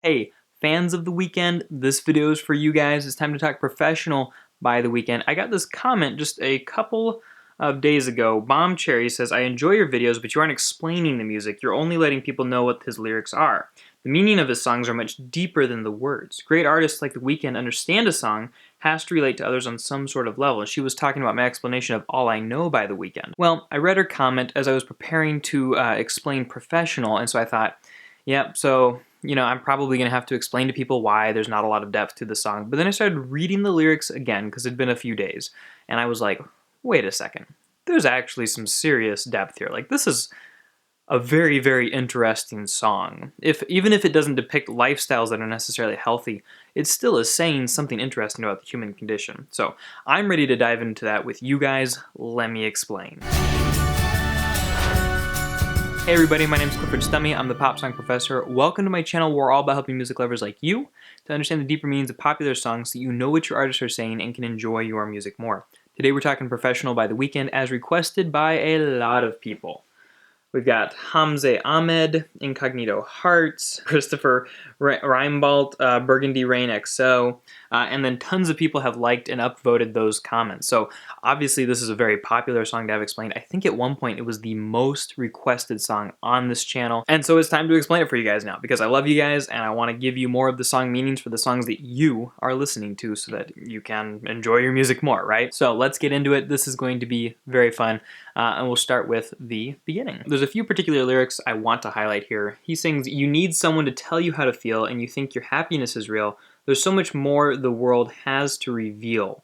Hey, fans of The Weeknd, this video is for you guys. It's time to talk Professional by The Weeknd. I got this comment just a couple of days ago. Bomb Cherry says, I enjoy your videos, but you aren't explaining the music. You're only letting people know what his lyrics are. The meaning of his songs are much deeper than the words. Great artists like The Weeknd understand a song has to relate to others on some sort of level. And she was talking about my explanation of All I Know by The Weeknd. Well, I read her comment as I was preparing to explain Professional, and so I thought, yep, so I'm probably going to have to explain to people why there's not a lot of depth to the song. But then I started reading the lyrics again because it'd been a few days. And I was like, wait a second. There's actually some serious depth here. Like, this is a very, very interesting song. Even if it doesn't depict lifestyles that are necessarily healthy, it still is saying something interesting about the human condition. So I'm ready to dive into that with you guys. Let me explain. Hey everybody, my name is Clifford Stummy. I'm the Pop Song Professor. Welcome to my channel where we're all about helping music lovers like you to understand the deeper meanings of popular songs so you know what your artists are saying and can enjoy your music more. Today we're talking Professional by The Weeknd as requested by a lot of people. We've got Hamze Ahmed, Incognito Hearts, Christopher Reinbold, Burgundy Rain XO, and then tons of people have liked and upvoted those comments. So obviously this is a very popular song to have explained. I think at one point it was the most requested song on this channel. And so it's time to explain it for you guys now because I love you guys and I want to give you more of the song meanings for the songs that you are listening to so that you can enjoy your music more, right? So let's get into it. This is going to be very fun. And we'll start with the beginning. There's a few particular lyrics I want to highlight here. He sings, "You need someone to tell you how to feel and you think your happiness is real. There's so much more the world has to reveal."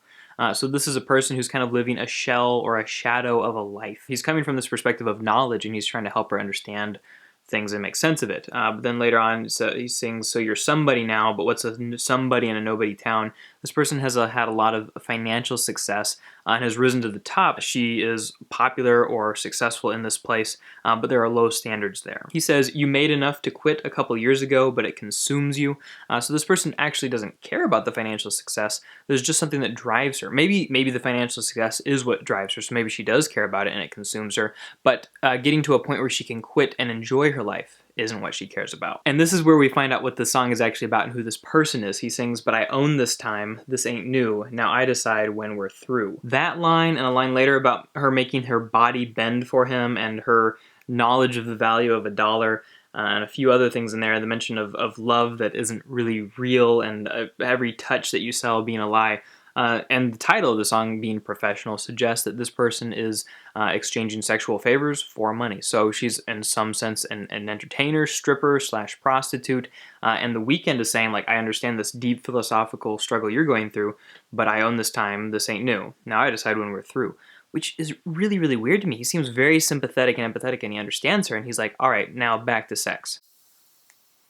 So this is a person who's kind of living a shell or a shadow of a life. He's coming from this perspective of knowledge and he's trying to help her understand things and make sense of it. But then later on, so he sings, "So you're somebody now, but what's a somebody in a nobody town?" This person has had a lot of financial success and has risen to the top. She is popular or successful in this place, but there are low standards there. He says, "You made enough to quit a couple years ago, but it consumes you." So this person actually doesn't care about the financial success. There's just something that drives her. Maybe the financial success is what drives her, so maybe she does care about it and it consumes her, but getting to a point where she can quit and enjoy her life isn't what she cares about. And this is where we find out what the song is actually about and who this person is. He sings, "But I own this time, this ain't new, now I decide when we're through." That line and a line later about her making her body bend for him and her knowledge of the value of a dollar, and a few other things in there, the mention of love that isn't really real and every touch that you sell being a lie. And the title of the song being Professional suggests that this person is exchanging sexual favors for money. So she's in some sense an entertainer, stripper / prostitute. And The Weeknd is saying, like, I understand this deep philosophical struggle you're going through, but I own this time, this ain't new. Now I decide when we're through. Which is really, really weird to me. He seems very sympathetic and empathetic and he understands her and he's like, all right, now back to sex.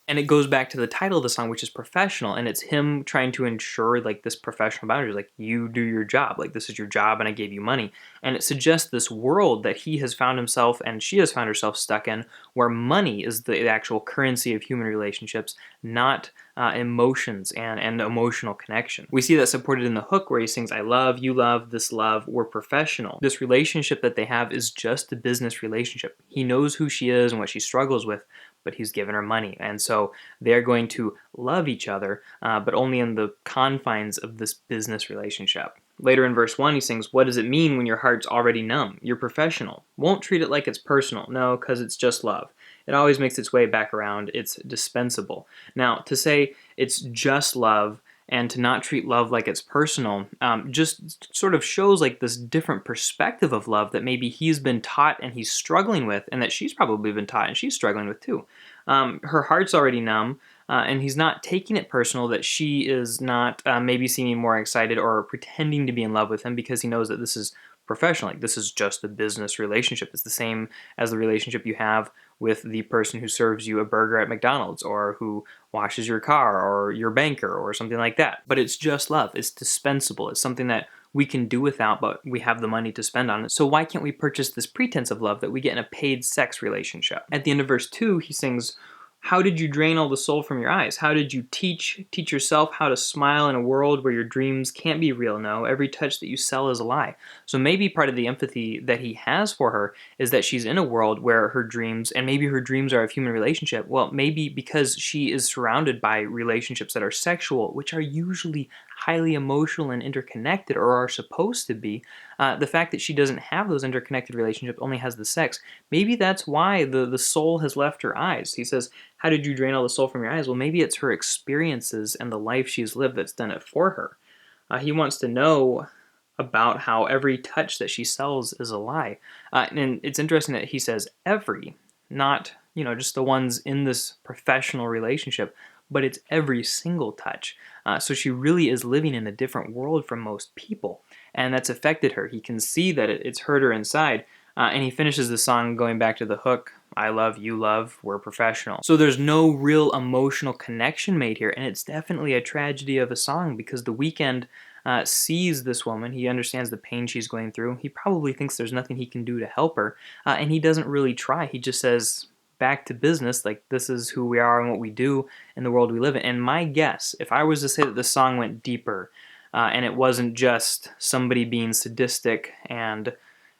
And it goes back to the title of the song, which is Professional, and it's him trying to ensure like this professional boundary, like you do your job, like this is your job and I gave you money. And it suggests this world that he has found himself and she has found herself stuck in where money is the actual currency of human relationships, not emotions and emotional connection. We see that supported in the hook where he sings, "I love, you love, this love, we're professional." This relationship that they have is just a business relationship. He knows who she is and what she struggles with, but he's given her money. And so they're going to love each other, but only in the confines of this business relationship. Later in verse 1, he sings, "What does it mean when your heart's already numb? You're professional. Won't treat it like it's personal. No, because it's just love. It always makes its way back around. It's dispensable." Now, to say it's just love and to not treat love like it's personal just sort of shows like this different perspective of love that maybe he's been taught and he's struggling with, and that she's probably been taught and she's struggling with too. Her heart's already numb, and he's not taking it personal that she is not maybe seeming more excited or pretending to be in love with him because he knows that this is professional. Like, this is just a business relationship. It's the same as the relationship you have with the person who serves you a burger at McDonald's or who washes your car or your banker or something like that. But it's just love. It's dispensable. It's something that we can do without, but we have the money to spend on it. So why can't we purchase this pretense of love that we get in a paid sex relationship? At the end of verse 2, he sings, How did you drain all the soul from your eyes? How did you teach yourself how to smile in a world where your dreams can't be real? No, every touch that you sell is a lie. So maybe part of the empathy that he has for her is that she's in a world where her dreams, and maybe her dreams are of human relationship. Well, maybe because she is surrounded by relationships that are sexual, which are usually highly emotional and interconnected, or are supposed to be. The fact that she doesn't have those interconnected relationships, only has the sex, maybe that's why the soul has left her eyes. He says, how did you drain all the soul from your eyes? Well, maybe it's her experiences and the life she's lived that's done it for her. He wants to know about how every touch that she sells is a lie. And it's interesting that he says every, not, just the ones in this professional relationship, but it's every single touch. So she really is living in a different world from most people, and that's affected her. He can see that it's hurt her inside, and he finishes the song going back to the hook, I love, you love, we're professional. So there's no real emotional connection made here, and it's definitely a tragedy of a song because The Weeknd sees this woman. He understands the pain she's going through. He probably thinks there's nothing he can do to help her, and he doesn't really try. He just says, back to business, like this is who we are and what we do in the world we live in. And my guess, if I was to say that the song went deeper, and it wasn't just somebody being sadistic and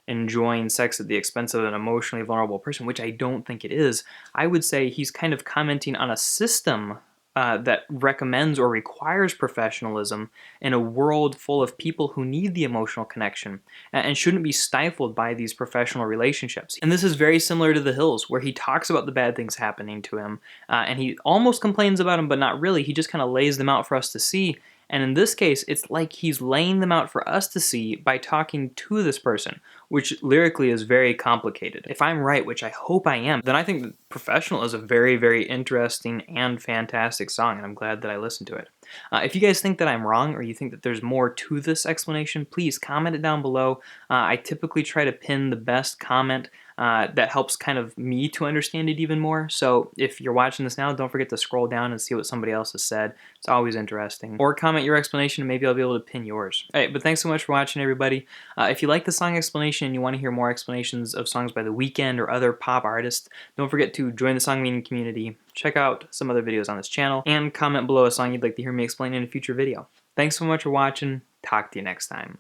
enjoying sex at the expense of an emotionally vulnerable person, which I don't think it is, I would say he's kind of commenting on a system that recommends or requires professionalism in a world full of people who need the emotional connection and shouldn't be stifled by these professional relationships. And this is very similar to The Hills, where he talks about the bad things happening to him, and he almost complains about them, but not really. He just kind of lays them out for us to see. And in this case, it's like he's laying them out for us to see by talking to this person, which lyrically is very complicated. If I'm right, which I hope I am, then I think that Professional is a very, very interesting and fantastic song, and I'm glad that I listened to it. If you guys think that I'm wrong, or you think that there's more to this explanation, please comment it down below. I typically try to pin the best comment that helps kind of me to understand it even more. So if you're watching this now, don't forget to scroll down and see what somebody else has said. It's always interesting. Or comment your explanation and maybe I'll be able to pin yours. All right, but thanks so much for watching, everybody. If you like the song explanation and you want to hear more explanations of songs by The Weeknd or other pop artists, don't forget to join the song meaning community, check out some other videos on this channel, and comment below a song you'd like to hear me explain in a future video. Thanks so much for watching. Talk to you next time.